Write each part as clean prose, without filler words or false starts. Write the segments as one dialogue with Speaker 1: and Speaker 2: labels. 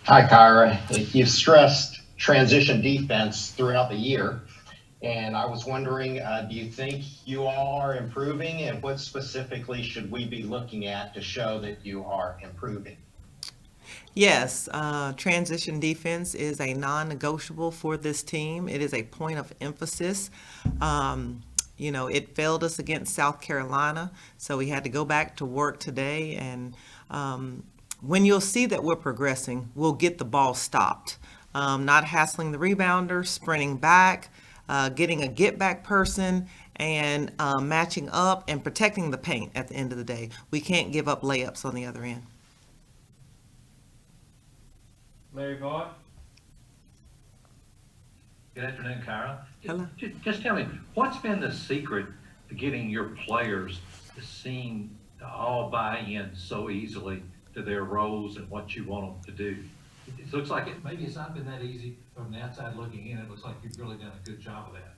Speaker 1: Hi, Kyra. You've stressed transition defense throughout the year, and I was wondering, do you think you all are improving, and what specifically should we be looking at to show that you are improving?
Speaker 2: Yes, transition defense is a non-negotiable for this team. It is a point of emphasis. Um, it failed us against South Carolina, so we had to go back to work today. And when you'll see that we're progressing, we'll get the ball stopped, not hassling the rebounder, sprinting back, getting a get back person, and matching up and protecting the paint at the end of the day. We can't give up layups on the other end.
Speaker 3: Larry Vaught.
Speaker 4: Good afternoon, Kyra.
Speaker 2: Hello.
Speaker 4: Just tell me, what's been the secret to getting your players to seem to all buy in so easily to their roles and what you want them to do? It looks like maybe it's not been that easy from the outside looking in. It looks like you've really done a good job of that.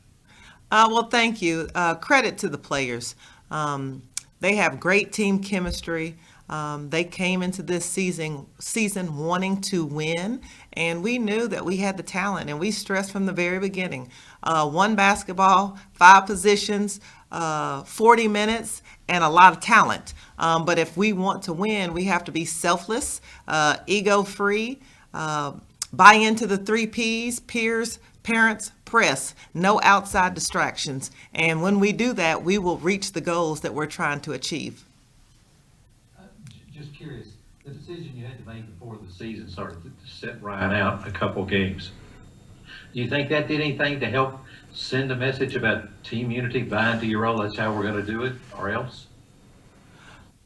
Speaker 2: Well, thank you. Credit to the players. They have great team chemistry. They came into this season wanting to win, and we knew that we had the talent, and we stressed from the very beginning. One basketball, five positions, 40 minutes, and a lot of talent. But if we want to win, we have to be selfless, ego-free, buy into the three P's: peers, parents, press, no outside distractions. And when we do that, we will reach the goals that we're trying to achieve.
Speaker 4: Just curious, the decision you had to make before the season started to set Ryan out a couple games. Do you think that did anything to help send a message about team unity, buy into your role, that's how we're going to do it, or else?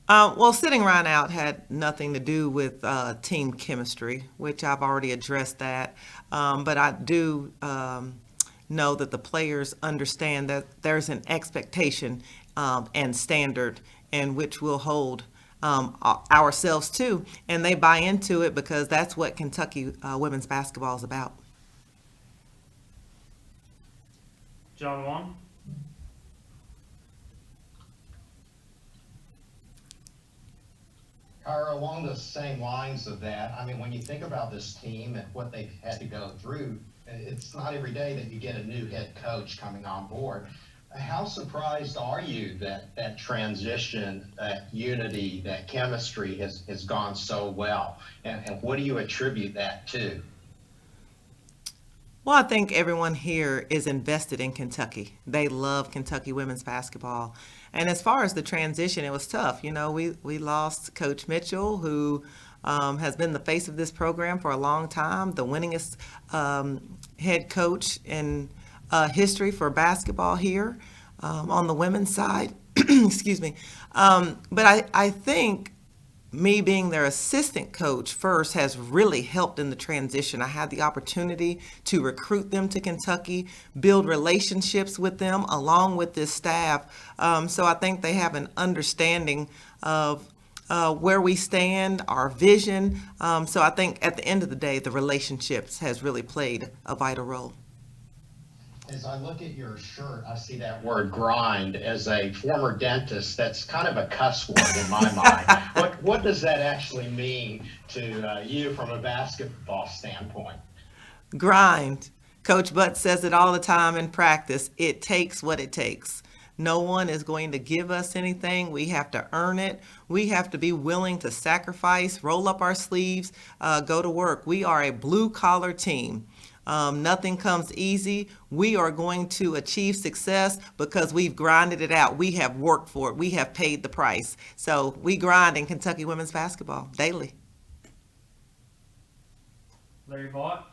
Speaker 2: Well, sitting Ryan out had nothing to do with team chemistry, which I've already addressed that. But I do know that the players understand that there's an expectation and standard in which we'll hold ourselves to, and they buy into it because that's what Kentucky women's basketball is about.
Speaker 3: John Wong.
Speaker 1: Kyra, along the same lines of that, I mean, when you think about this team and what they've had to go through, it's not every day that you get a new head coach coming on board. How surprised are you that that transition, that unity, that chemistry has gone so well? And what do you attribute that to?
Speaker 2: Well, I think everyone here is invested in Kentucky. They love Kentucky women's basketball. And as far as the transition, it was tough. We lost Coach Mitchell, who has been the face of this program for a long time, the winningest head coach in history for basketball here on the women's side. Excuse me. But I think me being their assistant coach first has really helped in the transition. I had the opportunity to recruit them to Kentucky, build relationships with them along with this staff. So I think they have an understanding of where we stand, our vision. So I think at the end of the day, the relationships has really played a vital role.
Speaker 1: As I look at your shirt, I see that word grind. As a former dentist, that's kind of a cuss word in my mind. What does that actually mean to you from a basketball standpoint?
Speaker 2: Grind. Coach Butt says it all the time in practice. It takes what it takes. No one is going to give us anything. We have to earn it. We have to be willing to sacrifice, roll up our sleeves, go to work. We are a blue collar team. Nothing comes easy. We are going to achieve success because we've grinded it out. We have worked for it. We have paid the price. So we grind in Kentucky women's basketball daily.
Speaker 3: Larry Vaught.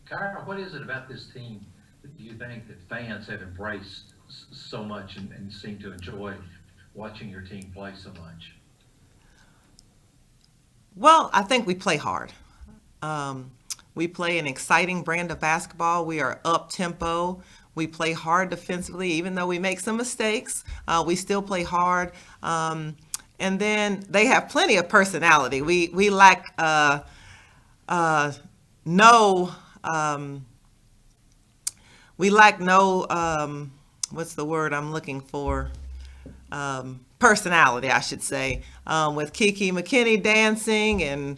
Speaker 4: Kyra, what is it about this team that you think that fans have embraced so much and seem to enjoy watching your team play so much?
Speaker 2: Well, I think we play hard. We play an exciting brand of basketball. We are up tempo. We play hard defensively, even though we make some mistakes. We still play hard. And then they have plenty of personality. We lack no we lack no what's the word I'm looking for? personality, I should say, with Kiki McKinney dancing and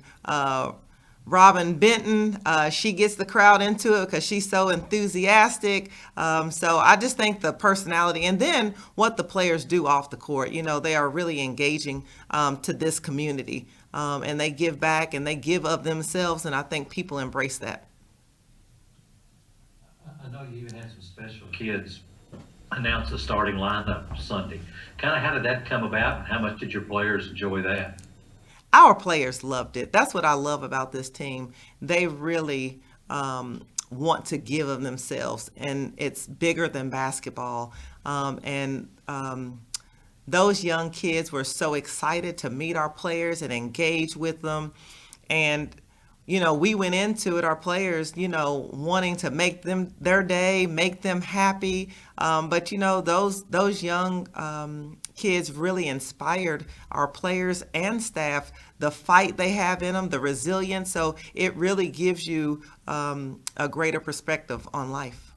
Speaker 2: Robin Benton. She gets the crowd into it because she's so enthusiastic. So I just think the personality and then what the players do off the court, they are really engaging to this community. And they give back and they give of themselves. And I think people embrace that.
Speaker 4: I know you even had some special kids announce the starting lineup Sunday. Kind of how did that come about, and how much did your players enjoy that?
Speaker 2: Our players loved it. That's what I love about this team. They really want to give of themselves, and it's bigger than basketball. And those young kids were so excited to meet our players and engage with them. And we went into it, our players, wanting to make them their day, make them happy. But those young kids really inspired our players and staff, the fight they have in them, the resilience. So it really gives you a greater perspective on life.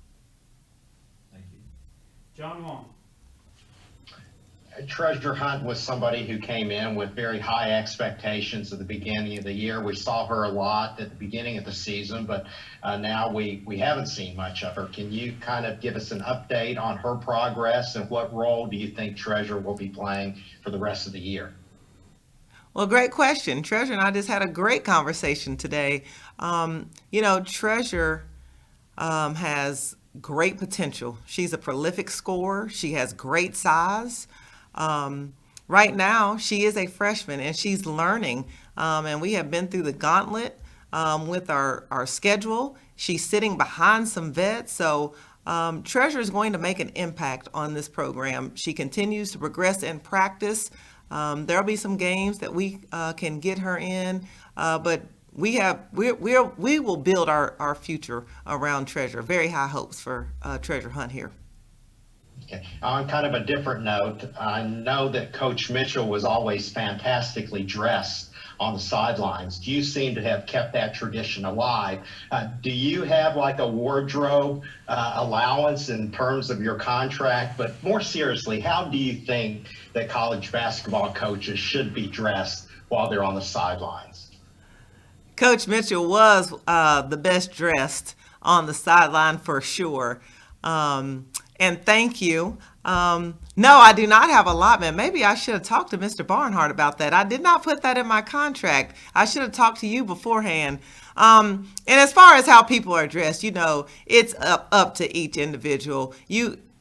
Speaker 4: Thank you.
Speaker 3: John Wong.
Speaker 1: Treasure Hunt was somebody who came in with very high expectations at the beginning of the year. We saw her a lot at the beginning of the season, but now we haven't seen much of her. Can you kind of give us an update on her progress, and what role do you think Treasure will be playing for the rest of the year?
Speaker 2: Well, great question. Treasure and I just had a great conversation today. Treasure has great potential. She's a prolific scorer. She has great size. Right now, she is a freshman and she's learning. And we have been through the gauntlet with our schedule. She's sitting behind some vets. So Treasure is going to make an impact on this program. She continues to progress in practice. There'll be some games that we can get her in, but we will build our future around Treasure. Very high hopes for Treasure Hunt here.
Speaker 1: Okay. On kind of a different note, I know that Coach Mitchell was always fantastically dressed on the sidelines. You seem to have kept that tradition alive. Do you have like a wardrobe allowance in terms of your contract? But more seriously, how do you think that college basketball coaches should be dressed while they're on the sidelines?
Speaker 2: Coach Mitchell was the best dressed on the sideline for sure. And thank you. No, I do not have allotment. Maybe I should have talked to Mr. Barnhart about that. I did not put that in my contract. I should have talked to you beforehand. And as far as how people are dressed, it's up to each individual.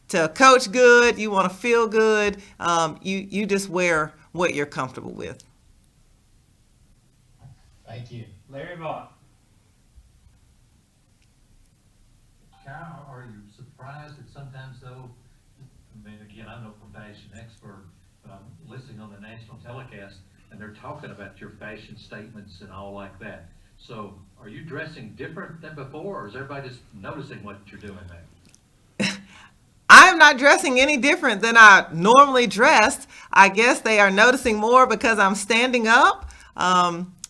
Speaker 2: To coach good, you want to feel good. You just wear what you're comfortable with.
Speaker 1: Thank you.
Speaker 3: Larry Vaught.
Speaker 4: Kyle, are you surprised that sometimes though, I mean, again, I'm no fashion expert, but I'm listening on the national telecast and they're talking about your fashion statements and all like that. So are you dressing different than before, or is everybody just noticing what you're doing there?
Speaker 2: I am not dressing any different than I normally dressed. I guess they are noticing more because I'm standing up.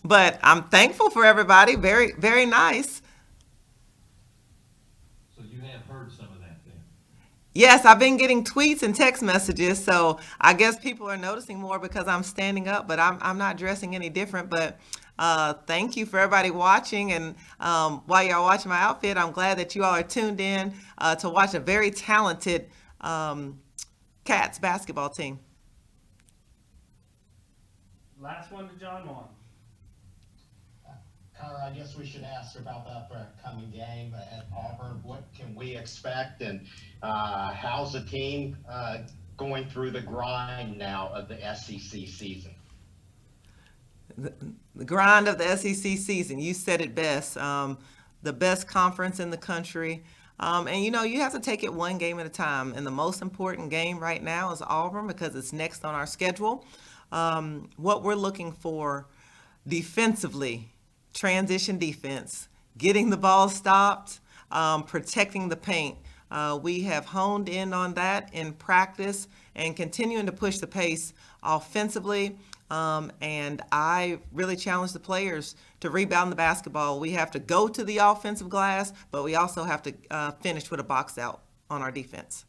Speaker 2: But I'm thankful for everybody. Very, very nice.
Speaker 4: So you have heard some of that then?
Speaker 2: Yes, I've been getting tweets and text messages, so I guess people are noticing more because I'm standing up, but I'm not dressing any different. But thank you for everybody watching, and while y'all watching my outfit, I'm glad that you all are tuned in to watch a very talented Cats basketball team.
Speaker 3: Last one to John Wong.
Speaker 1: Connor, I guess we should ask about the upcoming game at Auburn. What can we expect, and how's the team going through the grind now of the SEC season?
Speaker 2: The grind of the SEC season, you said it best. The best conference in the country. And you have to take it one game at a time. And the most important game right now is Auburn because it's next on our schedule. What we're looking for defensively, transition defense, getting the ball stopped, protecting the paint. We have honed in on that in practice and continuing to push the pace offensively. And I really challenge the players to rebound the basketball. We have to go to the offensive glass, but we also have to finish with a box out on our defense.